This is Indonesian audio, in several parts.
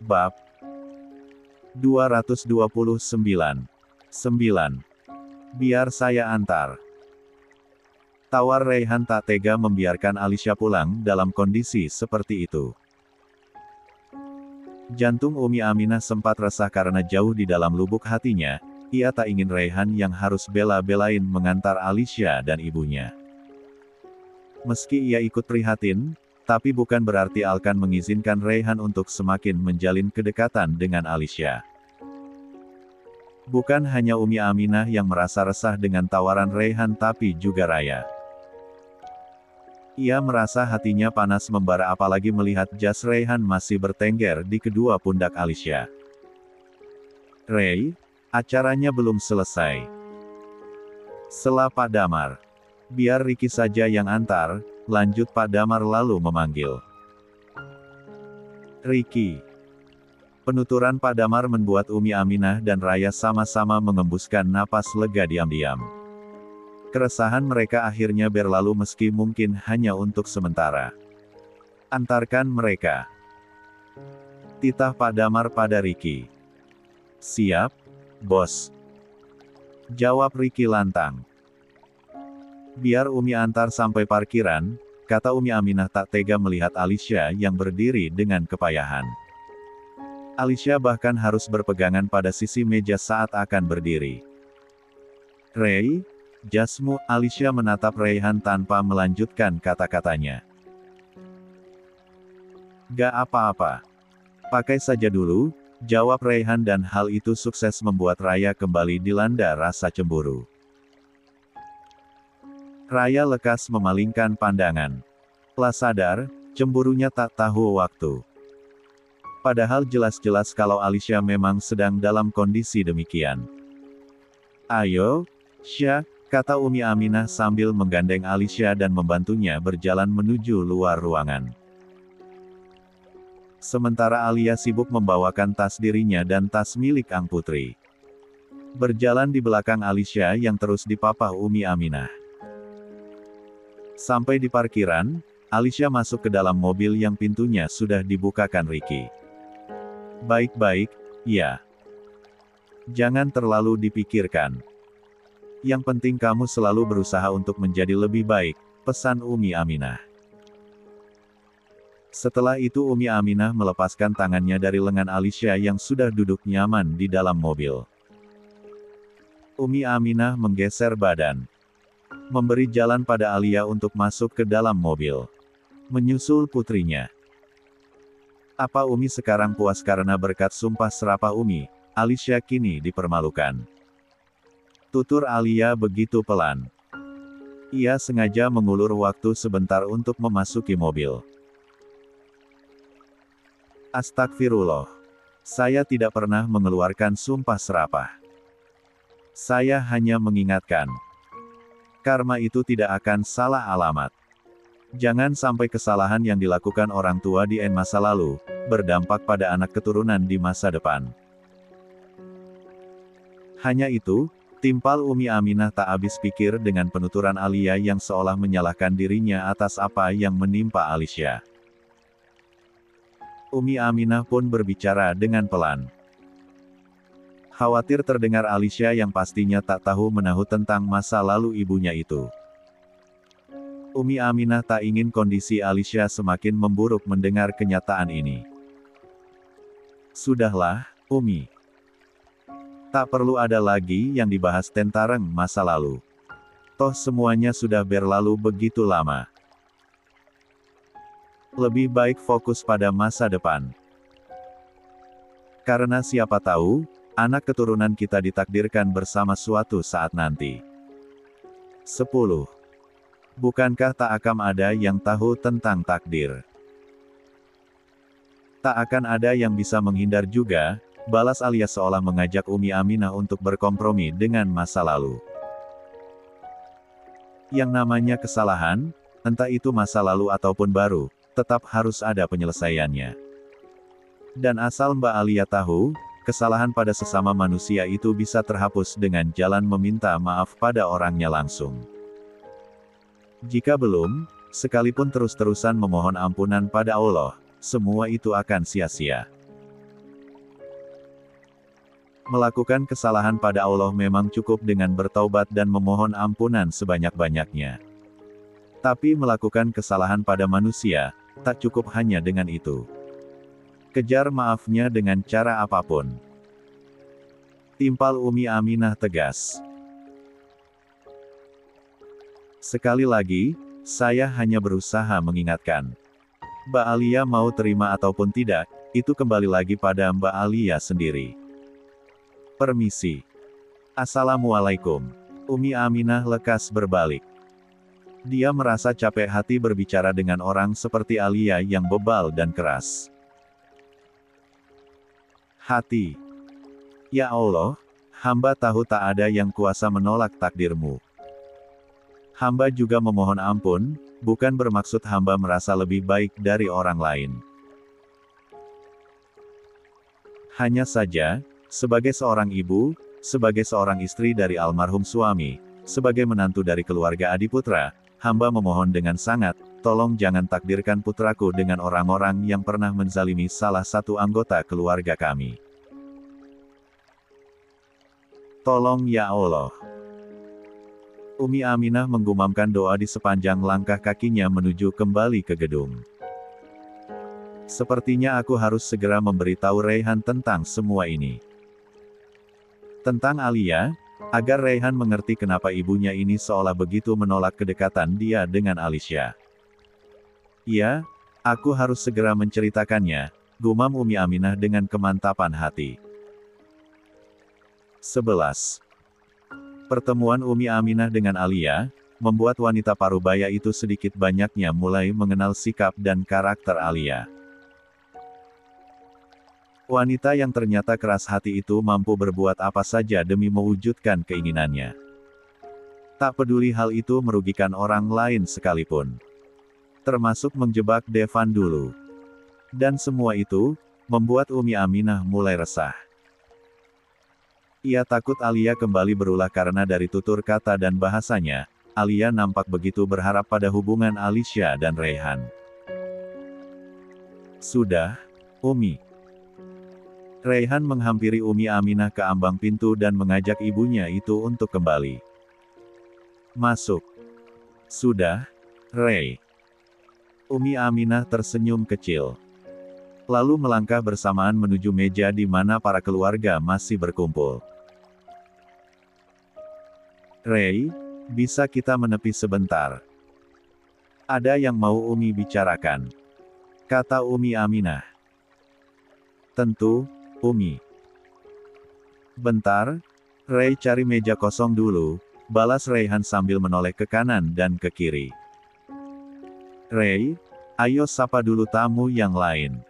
Bab 229. 9. Biar saya antar. Tawar Raihan tak tega membiarkan Alisya pulang dalam kondisi seperti itu. Jantung Umi Aminah sempat resah karena jauh di dalam lubuk hatinya, ia tak ingin Raihan yang harus bela-belain mengantar Alisya dan ibunya. Meski ia ikut prihatin, tapi bukan berarti akan mengizinkan Raihan untuk semakin menjalin kedekatan dengan Alisya. Bukan hanya Umi Aminah yang merasa resah dengan tawaran Raihan tapi juga Raya. Ia merasa hatinya panas membara apalagi melihat jas Raihan masih bertengger di kedua pundak Alisya. "Ray, acaranya belum selesai," sela Pak Damar. "Biar Ricky saja yang antar," lanjut Pak Damar lalu memanggil Ricky. Penuturan Pak Damar membuat Umi Aminah dan Raya sama-sama mengembuskan napas lega diam-diam. Keresahan mereka akhirnya berlalu meski mungkin hanya untuk sementara. "Antarkan mereka," titah Pak Damar pada Ricky. "Siap, Bos," jawab Ricky lantang. "Biar Umi antar sampai parkiran," kata Umi Aminah tak tega melihat Alisya yang berdiri dengan kepayahan. Alisya bahkan harus berpegangan pada sisi meja saat akan berdiri. "Ray, jasmu," Alisya menatap Raihan tanpa melanjutkan kata-katanya. "Gak apa-apa. Pakai saja dulu," jawab Raihan dan hal itu sukses membuat Raya kembali dilanda rasa cemburu. Raya lekas memalingkan pandangan. Lah sadar, cemburunya tak tahu waktu. Padahal jelas-jelas kalau Alisya memang sedang dalam kondisi demikian. "Ayo, Syah," kata Umi Aminah sambil menggandeng Alisya dan membantunya berjalan menuju luar ruangan. Sementara Alia sibuk membawakan tas dirinya dan tas milik Ang Putri. Berjalan di belakang Alisya yang terus dipapah Umi Aminah. Sampai di parkiran, Alisya masuk ke dalam mobil yang pintunya sudah dibukakan Ricky. "Baik-baik, ya. Jangan terlalu dipikirkan. Yang penting kamu selalu berusaha untuk menjadi lebih baik," pesan Umi Aminah. Setelah itu Umi Aminah melepaskan tangannya dari lengan Alisya yang sudah duduk nyaman di dalam mobil. Umi Aminah menggeser badan, memberi jalan pada Alia untuk masuk ke dalam mobil. Menyusul putrinya. "Apa Umi sekarang puas karena berkat sumpah serapah Umi, Alisya kini dipermalukan?" tutur Alia begitu pelan. Ia sengaja mengulur waktu sebentar untuk memasuki mobil. "Astagfirullah. Saya tidak pernah mengeluarkan sumpah serapah. Saya hanya mengingatkan. Karma itu tidak akan salah alamat. Jangan sampai kesalahan yang dilakukan orang tua di masa lalu, berdampak pada anak keturunan di masa depan." Hanya itu, timpal Umi Aminah tak habis pikir dengan penuturan Alia yang seolah menyalahkan dirinya atas apa yang menimpa Alisya. Umi Aminah pun berbicara dengan pelan. Khawatir terdengar Alisya yang pastinya tak tahu menahu tentang masa lalu ibunya itu. Umi Aminah tak ingin kondisi Alisya semakin memburuk mendengar kenyataan ini. "Sudahlah, Umi. Tak perlu ada lagi yang dibahas tentang masa lalu. Toh semuanya sudah berlalu begitu lama. Lebih baik fokus pada masa depan. Karena siapa tahu, anak keturunan kita ditakdirkan bersama suatu saat nanti." 10. Bukankah tak akan ada yang tahu tentang takdir? Tak akan ada yang bisa menghindar juga, balas Alia seolah mengajak Umi Aminah untuk berkompromi dengan masa lalu. Yang namanya kesalahan, entah itu masa lalu ataupun baru, tetap harus ada penyelesaiannya. Dan asal Mbak Alia tahu, kesalahan pada sesama manusia itu bisa terhapus dengan jalan meminta maaf pada orangnya langsung. Jika belum, sekalipun terus-terusan memohon ampunan pada Allah, semua itu akan sia-sia. Melakukan kesalahan pada Allah memang cukup dengan bertaubat dan memohon ampunan sebanyak-banyaknya. Tapi melakukan kesalahan pada manusia, tak cukup hanya dengan itu. Kejar maafnya dengan cara apapun. Timpal Umi Aminah tegas. Sekali lagi, saya hanya berusaha mengingatkan. Mbak Alia mau terima ataupun tidak, itu kembali lagi pada Mbak Alia sendiri. Permisi. Assalamualaikum. Umi Aminah lekas berbalik. Dia merasa capek hati berbicara dengan orang seperti Alia yang bebal dan keras. Hati. Ya Allah, hamba tahu tak ada yang kuasa menolak takdirmu. Hamba juga memohon ampun, bukan bermaksud hamba merasa lebih baik dari orang lain. Hanya saja, sebagai seorang ibu, sebagai seorang istri dari almarhum suami, sebagai menantu dari keluarga Adiputra, hamba memohon dengan sangat, tolong jangan takdirkan putraku dengan orang-orang yang pernah menzalimi salah satu anggota keluarga kami. Tolong ya Allah. Umi Aminah menggumamkan doa di sepanjang langkah kakinya menuju kembali ke gedung. Sepertinya aku harus segera memberitahu Raihan tentang semua ini. Tentang Alia, agar Raihan mengerti kenapa ibunya ini seolah begitu menolak kedekatan dia dengan Alisya. Iya, aku harus segera menceritakannya, gumam Umi Aminah dengan kemantapan hati. 11. Pertemuan Umi Aminah dengan Alia, membuat wanita parubaya itu sedikit banyaknya mulai mengenal sikap dan karakter Alia. Wanita yang ternyata keras hati itu mampu berbuat apa saja demi mewujudkan keinginannya. Tak peduli hal itu merugikan orang lain sekalipun. Termasuk menjebak Devan dulu. Dan semua itu, membuat Umi Aminah mulai resah. Ia takut Alia kembali berulah karena dari tutur kata dan bahasanya, Alia nampak begitu berharap pada hubungan Alisya dan Raihan. Sudah, Umi. Raihan menghampiri Umi Aminah ke ambang pintu dan mengajak ibunya itu untuk kembali. Masuk. Sudah, Rai. Umi Aminah tersenyum kecil. Lalu melangkah bersamaan menuju meja di mana para keluarga masih berkumpul. Rai, bisa kita menepi sebentar? Ada yang mau Umi bicarakan, kata Umi Aminah. Tentu, Umi. Bentar, Rai cari meja kosong dulu, balas Raihan sambil menoleh ke kanan dan ke kiri. Rai, ayo sapa dulu tamu yang lain.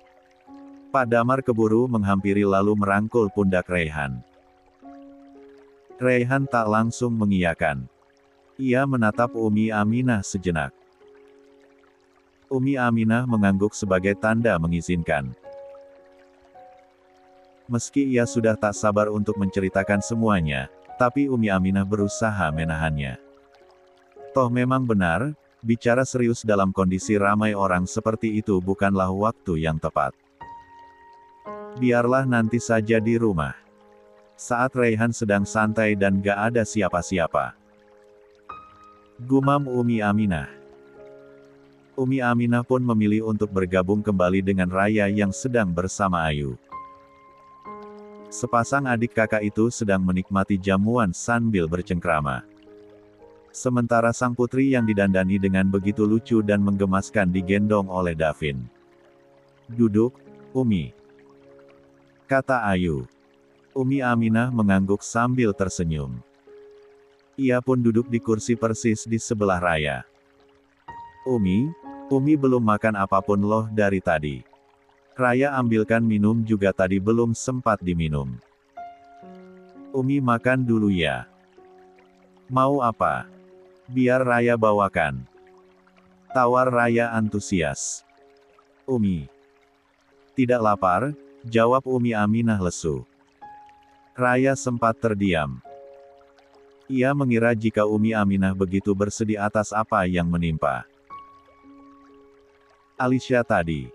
Pak Damar keburu menghampiri lalu merangkul pundak Raihan. Raihan tak langsung mengiyakan. Ia menatap Umi Aminah sejenak. Umi Aminah mengangguk sebagai tanda mengizinkan. Meski ia sudah tak sabar untuk menceritakan semuanya, tapi Umi Aminah berusaha menahannya. Toh memang benar, bicara serius dalam kondisi ramai orang seperti itu bukanlah waktu yang tepat. Biarlah nanti saja di rumah. Saat Raihan sedang santai dan gak ada siapa-siapa. Gumam Umi Aminah. Umi Aminah pun memilih untuk bergabung kembali dengan Raya yang sedang bersama Ayu. Sepasang adik kakak itu sedang menikmati jamuan sambil bercengkrama. Sementara sang putri yang didandani dengan begitu lucu dan menggemaskan digendong oleh Davin. Duduk, Umi. Kata Ayu. Umi Aminah mengangguk sambil tersenyum. Ia pun duduk di kursi persis di sebelah Raya. Umi belum makan apapun loh dari tadi. Raya ambilkan minum juga tadi belum sempat diminum. Umi makan dulu ya. Mau apa? Biar Raya bawakan. Tawar Raya antusias. Umi. Tidak lapar, jawab Umi Aminah lesu. Raya sempat terdiam. Ia mengira jika Umi Aminah begitu bersedih atas apa yang menimpa Alisya tadi.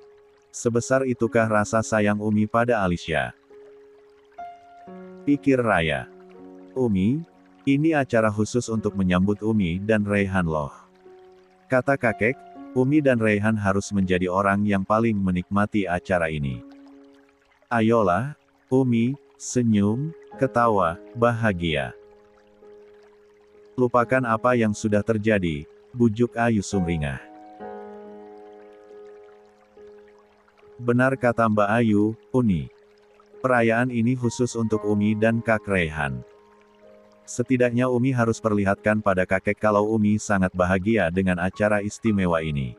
Sebesar itukah rasa sayang Umi pada Alisya? pikir Raya. Umi, ini acara khusus untuk menyambut Umi dan Raihan loh. Kata kakek, Umi dan Raihan harus menjadi orang yang paling menikmati acara ini. Ayolah, Umi, senyum, ketawa, bahagia. Lupakan apa yang sudah terjadi, bujuk Ayu sumringah. Benar kata Mbak Ayu, Uni. Perayaan ini khusus untuk Umi dan Kak Raihan. Setidaknya Umi harus perlihatkan pada kakek kalau Umi sangat bahagia dengan acara istimewa ini.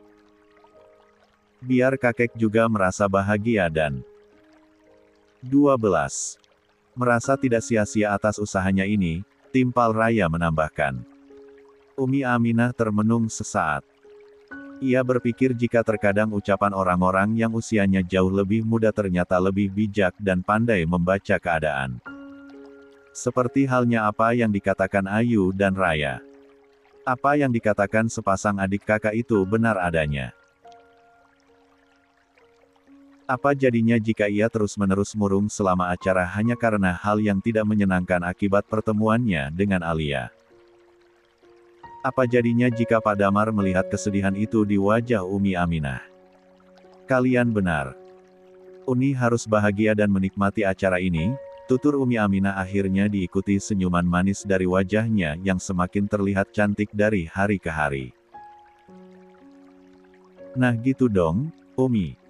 Biar kakek juga merasa bahagia dan 12. Merasa tidak sia-sia atas usahanya ini, Timpal Raya menambahkan. Umi Aminah termenung sesaat. Ia berpikir jika terkadang ucapan orang-orang yang usianya jauh lebih muda ternyata lebih bijak dan pandai membaca keadaan. Seperti halnya apa yang dikatakan Ayu dan Raya. Apa yang dikatakan sepasang adik kakak itu benar adanya. Apa jadinya jika ia terus-menerus murung selama acara hanya karena hal yang tidak menyenangkan akibat pertemuannya dengan Alia? Apa jadinya jika Pak Damar melihat kesedihan itu di wajah Umi Aminah? Kalian benar. Uni harus bahagia dan menikmati acara ini. Tutur Umi Aminah akhirnya diikuti senyuman manis dari wajahnya yang semakin terlihat cantik dari hari ke hari. Nah gitu dong, Umi.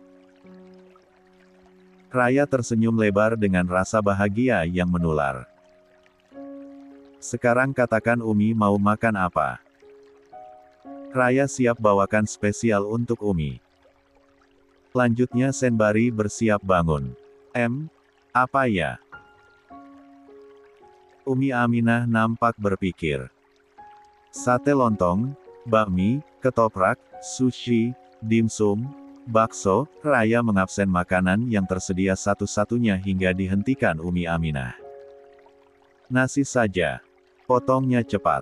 Raya tersenyum lebar dengan rasa bahagia yang menular. Sekarang katakan Umi mau makan apa? Raya siap bawakan spesial untuk Umi. Lanjutnya Senbari bersiap bangun. Apa ya? Umi Aminah nampak berpikir. Sate lontong, bakmi, ketoprak, sushi, dimsum, bakso. Raya mengabsen makanan yang tersedia satu-satunya hingga dihentikan Umi Aminah. Nasi saja. Potongnya cepat.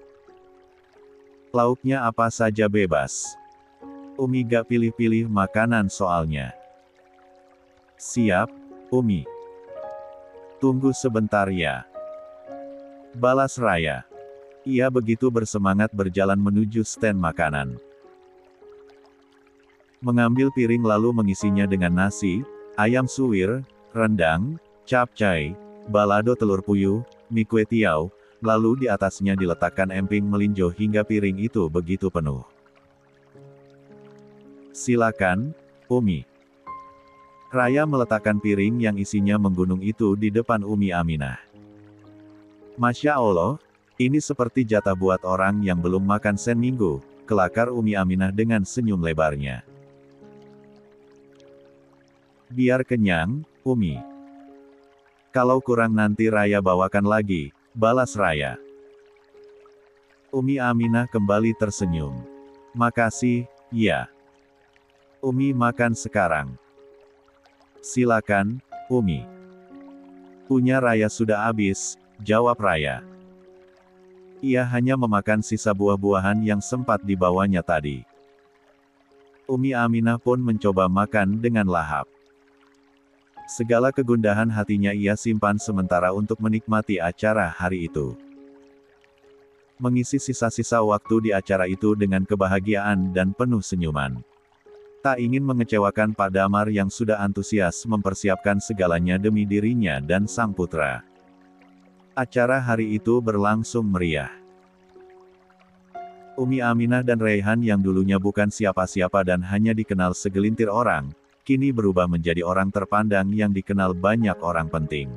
Lauknya apa saja bebas. Umi gak pilih-pilih makanan soalnya. Siap, Umi. Tunggu sebentar ya. Balas Raya. Ia begitu bersemangat berjalan menuju stand makanan. Mengambil piring lalu mengisinya dengan nasi, ayam suwir, rendang, capcay, balado telur puyuh, mie kue tiaw, lalu di atasnya diletakkan emping melinjo hingga piring itu begitu penuh. Silakan, Umi. Raya meletakkan piring yang isinya menggunung itu di depan Umi Aminah. Masya Allah, ini seperti jatah buat orang yang belum makan seminggu, kelakar Umi Aminah dengan senyum lebarnya. Biar kenyang, Umi. Kalau kurang nanti Raya bawakan lagi, balas Raya. Umi Aminah kembali tersenyum. Makasih, ya. Umi makan sekarang. Silakan, Umi. Punya Raya sudah habis, jawab Raya. Ia hanya memakan sisa buah-buahan yang sempat dibawanya tadi. Umi Aminah pun mencoba makan dengan lahap. Segala kegundahan hatinya ia simpan sementara untuk menikmati acara hari itu. Mengisi sisa-sisa waktu di acara itu dengan kebahagiaan dan penuh senyuman. Tak ingin mengecewakan Pak Damar yang sudah antusias mempersiapkan segalanya demi dirinya dan sang putra. Acara hari itu berlangsung meriah. Umi Aminah dan Raihan yang dulunya bukan siapa-siapa dan hanya dikenal segelintir orang, kini berubah menjadi orang terpandang yang dikenal banyak orang penting.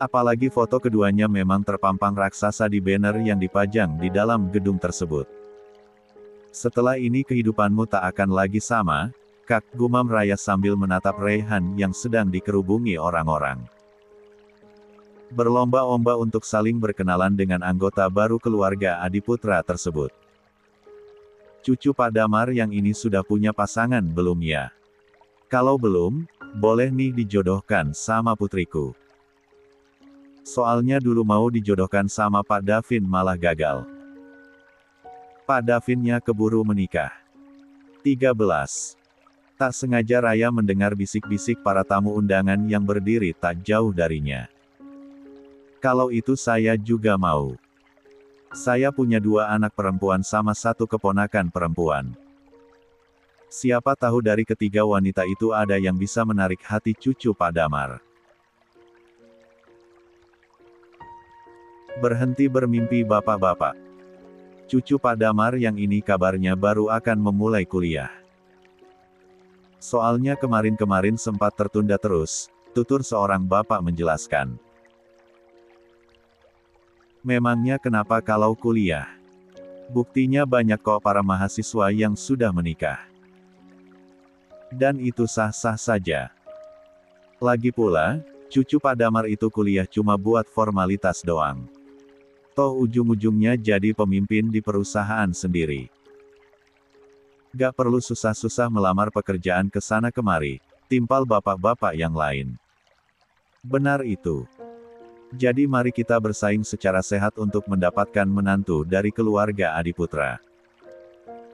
Apalagi foto keduanya memang terpampang raksasa di banner yang dipajang di dalam gedung tersebut. Setelah ini kehidupanmu tak akan lagi sama, Kak, gumam Raya sambil menatap Raihan yang sedang dikerubungi orang-orang. Berlomba-lomba untuk saling berkenalan dengan anggota baru keluarga Adiputra tersebut. Cucu Pak Damar yang ini sudah punya pasangan belum ya? Kalau belum, boleh nih dijodohkan sama putriku. Soalnya dulu mau dijodohkan sama Pak Davin malah gagal. Pak Davinnya keburu menikah. 13. Tak sengaja Raya mendengar bisik-bisik para tamu undangan yang berdiri tak jauh darinya. Kalau itu saya juga mau. Saya punya 2 anak perempuan sama 1 keponakan perempuan. Siapa tahu dari ketiga wanita itu ada yang bisa menarik hati cucu Pak Damar. Berhenti bermimpi bapak-bapak. Cucu Pak Damar yang ini kabarnya baru akan memulai kuliah. Soalnya kemarin-kemarin sempat tertunda terus, tutur seorang bapak menjelaskan. Memangnya kenapa kalau kuliah? Buktinya banyak kok para mahasiswa yang sudah menikah. Dan itu sah-sah saja. Lagi pula, cucu Pak Damar itu kuliah cuma buat formalitas doang. Toh ujung-ujungnya jadi pemimpin di perusahaan sendiri. Gak perlu susah-susah melamar pekerjaan ke sana kemari, timpal bapak-bapak yang lain. Benar itu. Jadi mari kita bersaing secara sehat untuk mendapatkan menantu dari keluarga Adiputra.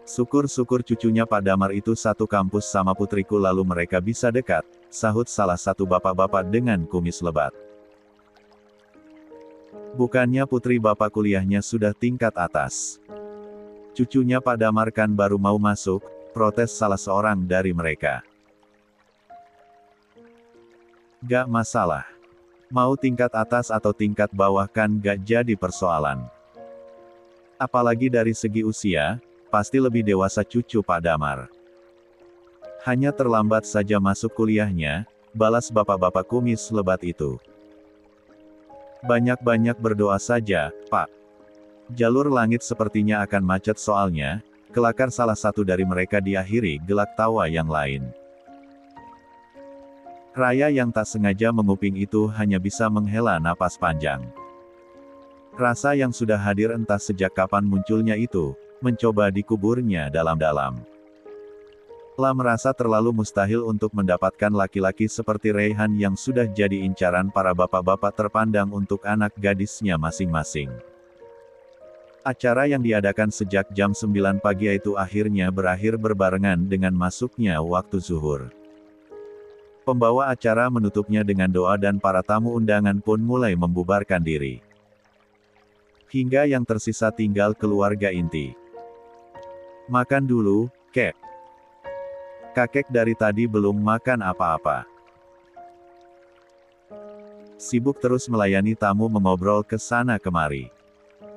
Syukur-syukur cucunya Pak Damar itu satu kampus sama putriku lalu mereka bisa dekat, sahut salah satu bapak-bapak dengan kumis lebat. Bukannya putri bapak kuliahnya sudah tingkat atas. Cucunya Pak Damar kan baru mau masuk, protes salah seorang dari mereka. Gak masalah. Mau tingkat atas atau tingkat bawah kan gak jadi persoalan. Apalagi dari segi usia, pasti lebih dewasa cucu Pak Damar. Hanya terlambat saja masuk kuliahnya, balas bapak-bapak kumis lebat itu. Banyak-banyak berdoa saja, Pak. Jalur langit sepertinya akan macet soalnya, kelakar salah satu dari mereka diakhiri gelak tawa yang lain. Raya yang tak sengaja menguping itu hanya bisa menghela napas panjang. Rasa yang sudah hadir entah sejak kapan munculnya itu, mencoba dikuburnya dalam-dalam. Lah merasa terlalu mustahil untuk mendapatkan laki-laki seperti Raihan yang sudah jadi incaran para bapak-bapak terpandang untuk anak gadisnya masing-masing. Acara yang diadakan sejak jam 9 pagi itu akhirnya berakhir berbarengan dengan masuknya waktu zuhur. Pembawa acara menutupnya dengan doa dan para tamu undangan pun mulai membubarkan diri. Hingga yang tersisa tinggal keluarga inti. Makan dulu, kek. Kakek dari tadi belum makan apa-apa. Sibuk terus melayani tamu mengobrol ke sana kemari.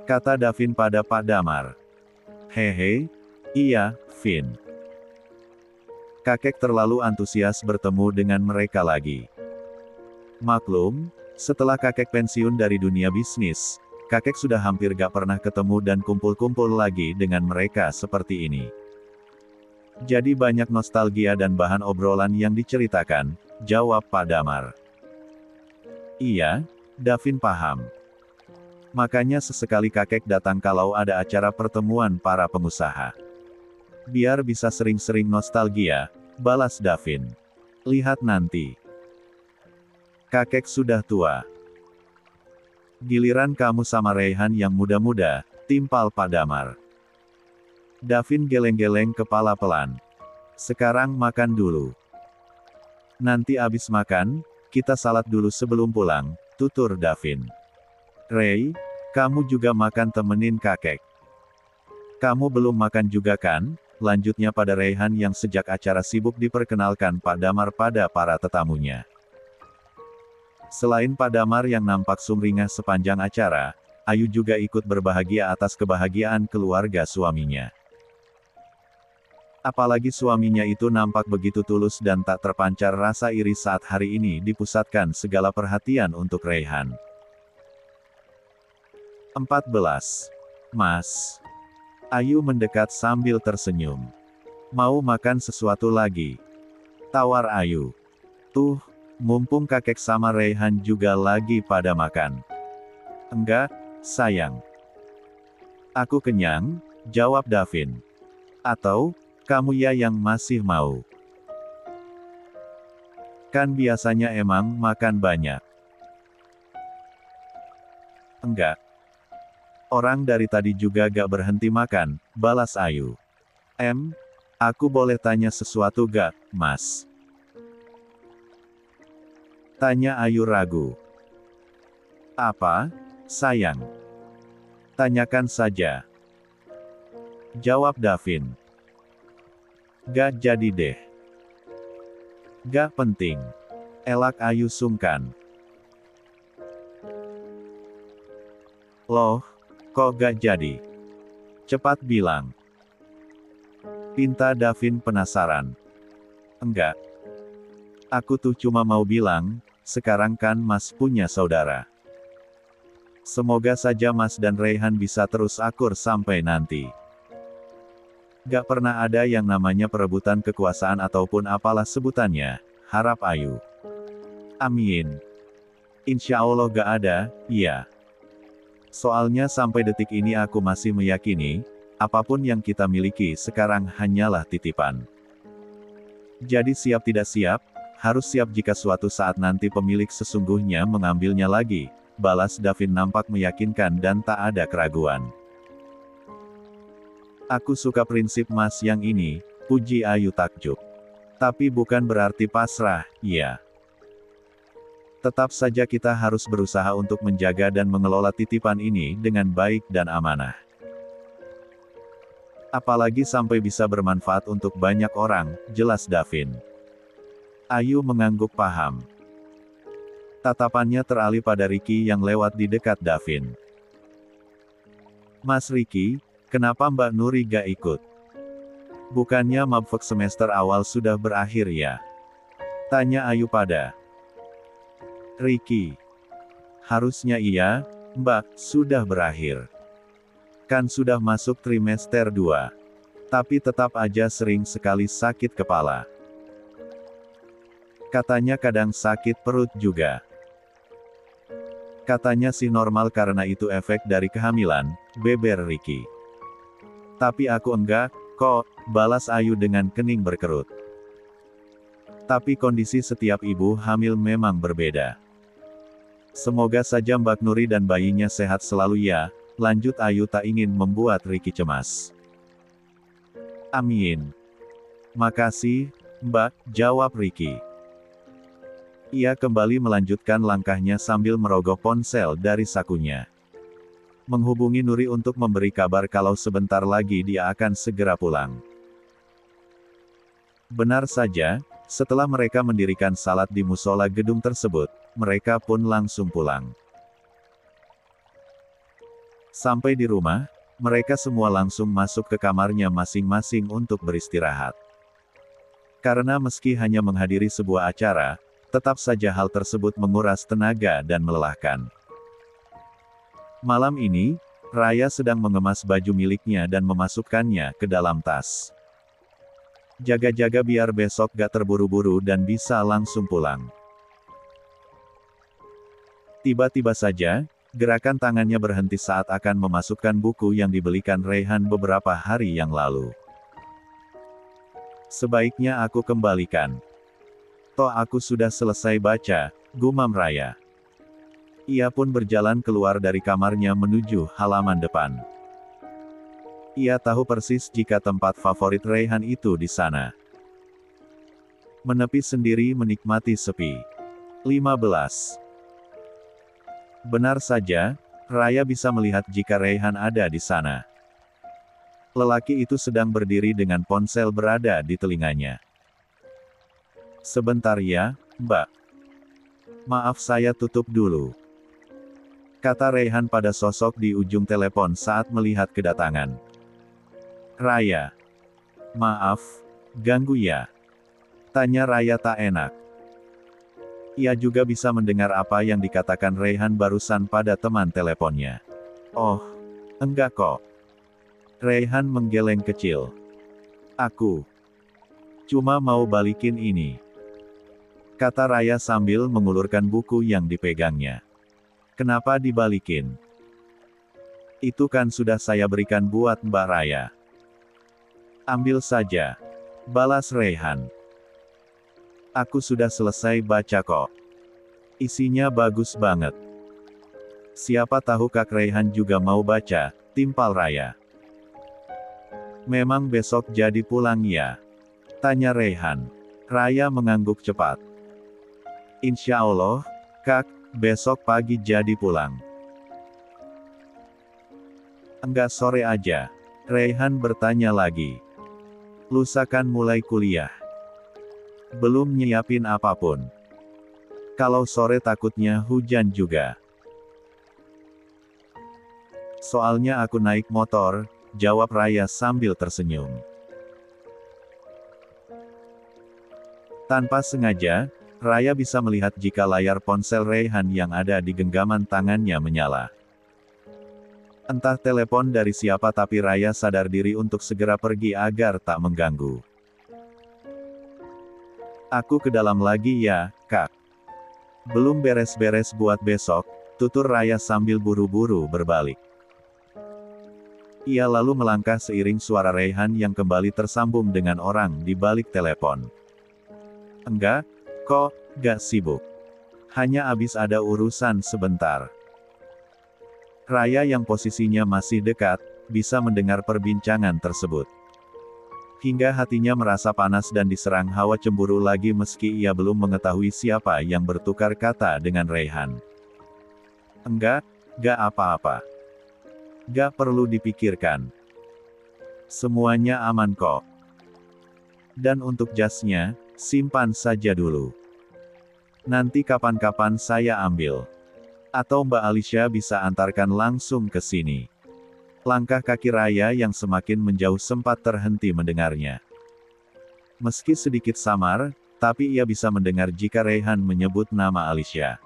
Kata Davin pada Pak Damar. Hehe, iya, Vin. Kakek terlalu antusias bertemu dengan mereka lagi. Maklum, setelah kakek pensiun dari dunia bisnis, kakek sudah hampir gak pernah ketemu dan kumpul-kumpul lagi dengan mereka seperti ini. Jadi banyak nostalgia dan bahan obrolan yang diceritakan, jawab Pak Damar. Iya, Davin paham. Makanya sesekali kakek datang kalau ada acara pertemuan para pengusaha. Biar bisa sering-sering nostalgia, balas Davin. Lihat nanti. Kakek sudah tua. Giliran kamu sama Raihan yang muda-muda, timpal Pak Damar. Davin geleng-geleng kepala pelan. Sekarang makan dulu. Nanti abis makan, kita salat dulu sebelum pulang, tutur Davin. Ray, kamu juga makan temenin kakek. Kamu belum makan juga kan? Lanjutnya pada Raihan yang sejak acara sibuk diperkenalkan Pak Damar pada para tetamunya. Selain Pak Damar yang nampak sumringah sepanjang acara, Ayu juga ikut berbahagia atas kebahagiaan keluarga suaminya. Apalagi suaminya itu nampak begitu tulus dan tak terpancar rasa iri saat hari ini dipusatkan segala perhatian untuk Raihan. 14. Mas. Ayu mendekat sambil tersenyum. Mau makan sesuatu lagi? Tawar Ayu. Mumpung kakek sama Raihan juga lagi pada makan. Enggak, sayang. Aku kenyang, jawab Davin. Atau, kamu ya yang masih mau? Kan biasanya emang makan banyak. Enggak. Orang dari tadi juga gak berhenti makan, balas Ayu. Aku boleh tanya sesuatu gak, Mas? Tanya Ayu ragu. Apa, sayang? Tanyakan saja. Jawab Davin. Gak jadi deh. Gak penting. Elak Ayu sungkan. Loh, kok gak jadi? Cepat bilang. Pinta Davin penasaran. Enggak. Aku tuh cuma mau bilang, sekarang kan Mas punya saudara. Semoga saja Mas dan Raihan bisa terus akur sampai nanti. Gak pernah ada yang namanya perebutan kekuasaan ataupun apalah sebutannya, harap Ayu. Amin. Insya Allah gak ada, iya. Soalnya sampai detik ini aku masih meyakini, apapun yang kita miliki sekarang hanyalah titipan. Jadi siap tidak siap, harus siap jika suatu saat nanti pemilik sesungguhnya mengambilnya lagi, balas Davin nampak meyakinkan dan tak ada keraguan. Aku suka prinsip Mas yang ini, puji Ayu takjub. Tapi bukan berarti pasrah, ya. Tetap saja kita harus berusaha untuk menjaga dan mengelola titipan ini dengan baik dan amanah. Apalagi sampai bisa bermanfaat untuk banyak orang, jelas Davin. Ayu mengangguk paham. Tatapannya teralih pada Ricky yang lewat di dekat Davin. Mas Ricky, kenapa Mbak Nuri gak ikut? Bukannya mabfak semester awal sudah berakhir ya? Tanya Ayu pada Ricky. Harusnya iya, Mbak, sudah berakhir. Kan sudah masuk trimester 2. Tapi tetap aja sering sekali sakit kepala. Katanya kadang sakit perut juga. Katanya sih normal karena itu efek dari kehamilan, beber Ricky. Tapi aku enggak, kok, balas Ayu dengan kening berkerut. Tapi kondisi setiap ibu hamil memang berbeda. Semoga saja Mbak Nuri dan bayinya sehat selalu ya, lanjut Ayu tak ingin membuat Ricky cemas. Amin. Makasih, Mbak, jawab Ricky. Ia kembali melanjutkan langkahnya sambil merogoh ponsel dari sakunya. Menghubungi Nuri untuk memberi kabar kalau sebentar lagi dia akan segera pulang. Benar saja, setelah mereka mendirikan salat di musola gedung tersebut, mereka pun langsung pulang. Sampai di rumah, mereka semua langsung masuk ke kamarnya masing-masing untuk beristirahat. Karena meski hanya menghadiri sebuah acara, tetap saja hal tersebut menguras tenaga dan melelahkan. Malam ini, Raya sedang mengemas baju miliknya dan memasukkannya ke dalam tas. Jaga-jaga biar besok gak terburu-buru dan bisa langsung pulang. Tiba-tiba saja, gerakan tangannya berhenti saat akan memasukkan buku yang dibelikan Raihan beberapa hari yang lalu. Sebaiknya aku kembalikan. Toh aku sudah selesai baca, gumam Raya. Ia pun berjalan keluar dari kamarnya menuju halaman depan. Ia tahu persis jika tempat favorit Raihan itu di sana. Menepi sendiri menikmati sepi. 15. Benar saja, Raya bisa melihat jika Raihan ada di sana. Lelaki itu sedang berdiri dengan ponsel berada di telinganya. Sebentar ya, Mbak. Maaf saya tutup dulu. Kata Raihan pada sosok di ujung telepon saat melihat kedatangan. Raya. Maaf, ganggu ya? Tanya Raya tak enak. Ia juga bisa mendengar apa yang dikatakan Raihan barusan pada teman teleponnya. Oh, enggak kok. Raihan menggeleng kecil. Aku cuma mau balikin ini. Kata Raya sambil mengulurkan buku yang dipegangnya. Kenapa dibalikin? Itu kan sudah saya berikan buat Mbak Raya. Ambil saja. Balas Raihan. Aku sudah selesai baca kok. Isinya bagus banget. Siapa tahu Kak Raihan juga mau baca, timpal Raya. Memang besok jadi pulang ya? Tanya Raihan. Raya mengangguk cepat. Insya Allah, Kak, besok pagi jadi pulang. Enggak sore aja? Raihan bertanya lagi. Lusa kan mulai kuliah. Belum nyiapin apapun. Kalau sore takutnya hujan juga. Soalnya aku naik motor, jawab Raya sambil tersenyum. Tanpa sengaja, Raya bisa melihat jika layar ponsel Raihan yang ada di genggaman tangannya menyala. Entah telepon dari siapa, tapi Raya sadar diri untuk segera pergi agar tak mengganggu. Aku ke dalam lagi ya, Kak. Belum beres-beres buat besok, tutur Raya sambil buru-buru berbalik. Ia lalu melangkah seiring suara Raihan yang kembali tersambung dengan orang di balik telepon. Enggak, kok, gak sibuk. Hanya abis ada urusan sebentar. Raya yang posisinya masih dekat, bisa mendengar perbincangan tersebut. Hingga hatinya merasa panas dan diserang hawa cemburu lagi meski ia belum mengetahui siapa yang bertukar kata dengan Raihan. Enggak, gak apa-apa. Gak perlu dipikirkan. Semuanya aman kok. Dan untuk jasnya, simpan saja dulu. Nanti kapan-kapan saya ambil. Atau Mbak Alicia bisa antarkan langsung ke sini. Langkah kaki Raya yang semakin menjauh sempat terhenti mendengarnya. Meski sedikit samar, tapi ia bisa mendengar jika Raihan menyebut nama Alicia.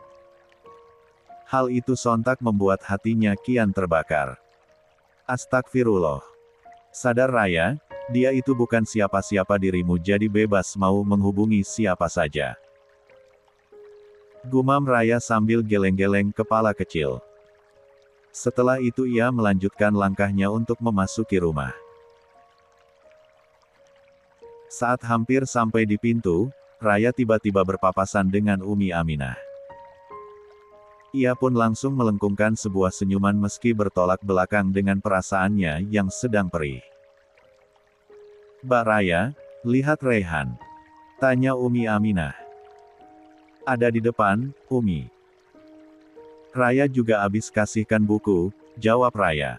Hal itu sontak membuat hatinya kian terbakar. Astagfirullah. Sadar Raya, dia itu bukan siapa-siapa, dirimu jadi bebas mau menghubungi siapa saja. Gumam Raya sambil geleng-geleng kepala kecil. Setelah itu ia melanjutkan langkahnya untuk memasuki rumah. Saat hampir sampai di pintu, Raya tiba-tiba berpapasan dengan Umi Aminah. Ia pun langsung melengkungkan sebuah senyuman meski bertolak belakang dengan perasaannya yang sedang perih. Mbak Raya, lihat Raihan. Tanya Umi Aminah. Ada di depan, Umi. Raya juga habis kasihkan buku, jawab Raya.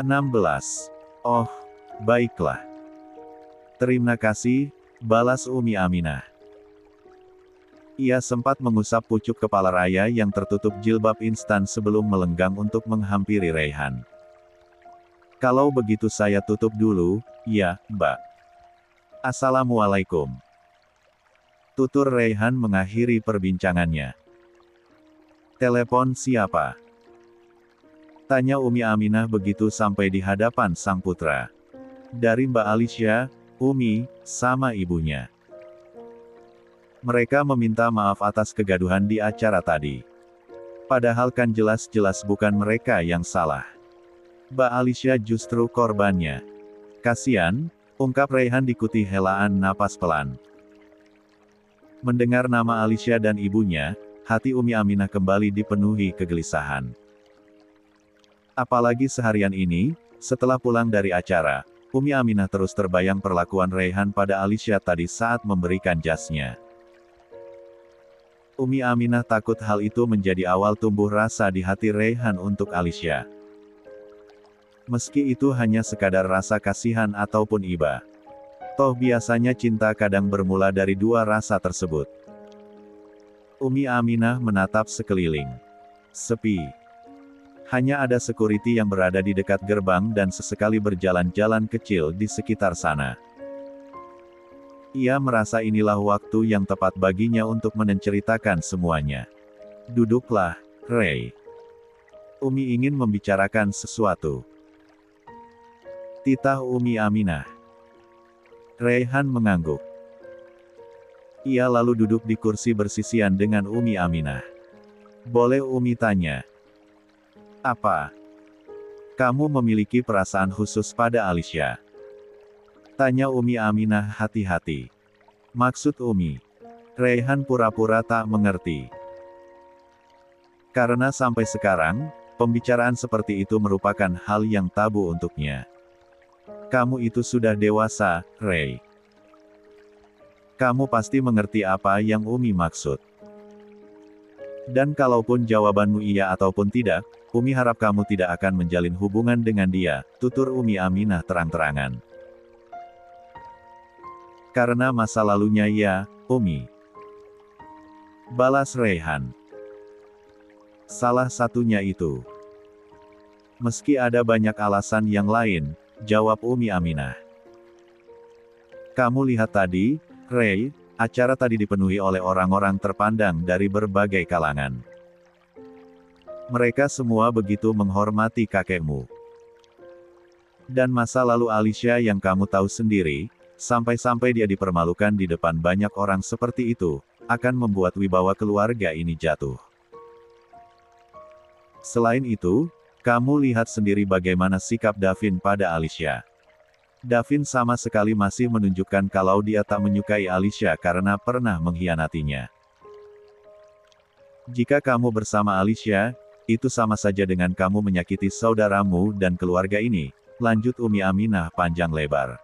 16. Oh, baiklah. Terima kasih, balas Umi Aminah. Ia sempat mengusap pucuk kepala Raya yang tertutup jilbab instan sebelum melenggang untuk menghampiri Raihan. Kalau begitu saya tutup dulu, ya, Mbak. Assalamualaikum. Tutur Raihan mengakhiri perbincangannya. Telepon siapa? Tanya Umi Aminah begitu sampai di hadapan sang putra. Dari Mbak Alicia, Umi, sama ibunya. Mereka meminta maaf atas kegaduhan di acara tadi. Padahal kan jelas-jelas bukan mereka yang salah. Mbak Alicia justru korbannya. Kasian, ungkap Raihan diikuti helaan napas pelan. Mendengar nama Alicia dan ibunya, hati Umi Aminah kembali dipenuhi kegelisahan. Apalagi seharian ini, setelah pulang dari acara, Umi Aminah terus terbayang perlakuan Raihan pada Alicia tadi saat memberikan jasnya. Umi Aminah takut hal itu menjadi awal tumbuh rasa di hati Raihan untuk Alicia. Meski itu hanya sekadar rasa kasihan ataupun iba. Toh biasanya cinta kadang bermula dari dua rasa tersebut. Umi Aminah menatap sekeliling. Sepi. Hanya ada security yang berada di dekat gerbang dan sesekali berjalan-jalan kecil di sekitar sana. Ia merasa inilah waktu yang tepat baginya untuk menceritakan semuanya. Duduklah, Ray. Umi ingin membicarakan sesuatu. Titah Umi Aminah. Raihan mengangguk. Ia lalu duduk di kursi bersisian dengan Umi Aminah. Boleh Umi tanya? Apa? Kamu memiliki perasaan khusus pada Alicia? Tanya Umi Aminah hati-hati. Maksud Umi? Raihan pura-pura tak mengerti. Karena sampai sekarang, pembicaraan seperti itu merupakan hal yang tabu untuknya. Kamu itu sudah dewasa, Ray. Kamu pasti mengerti apa yang Umi maksud. Dan kalaupun jawabanmu iya ataupun tidak, Umi harap kamu tidak akan menjalin hubungan dengan dia, tutur Umi Aminah terang-terangan. Karena masa lalunya ya, Umi. Balas Rayhan. Salah satunya itu. Meski ada banyak alasan yang lain, jawab Umi Aminah. Kamu lihat tadi, Ray, acara tadi dipenuhi oleh orang-orang terpandang dari berbagai kalangan. Mereka semua begitu menghormati kakekmu. Dan masa lalu Alicia yang kamu tahu sendiri, sampai-sampai dia dipermalukan di depan banyak orang seperti itu, akan membuat wibawa keluarga ini jatuh. Selain itu, kamu lihat sendiri bagaimana sikap Davin pada Alicia. Davin sama sekali masih menunjukkan kalau dia tak menyukai Alicia karena pernah mengkhianatinya. Jika kamu bersama Alicia, itu sama saja dengan kamu menyakiti saudaramu dan keluarga ini, lanjut Umi Aminah panjang lebar.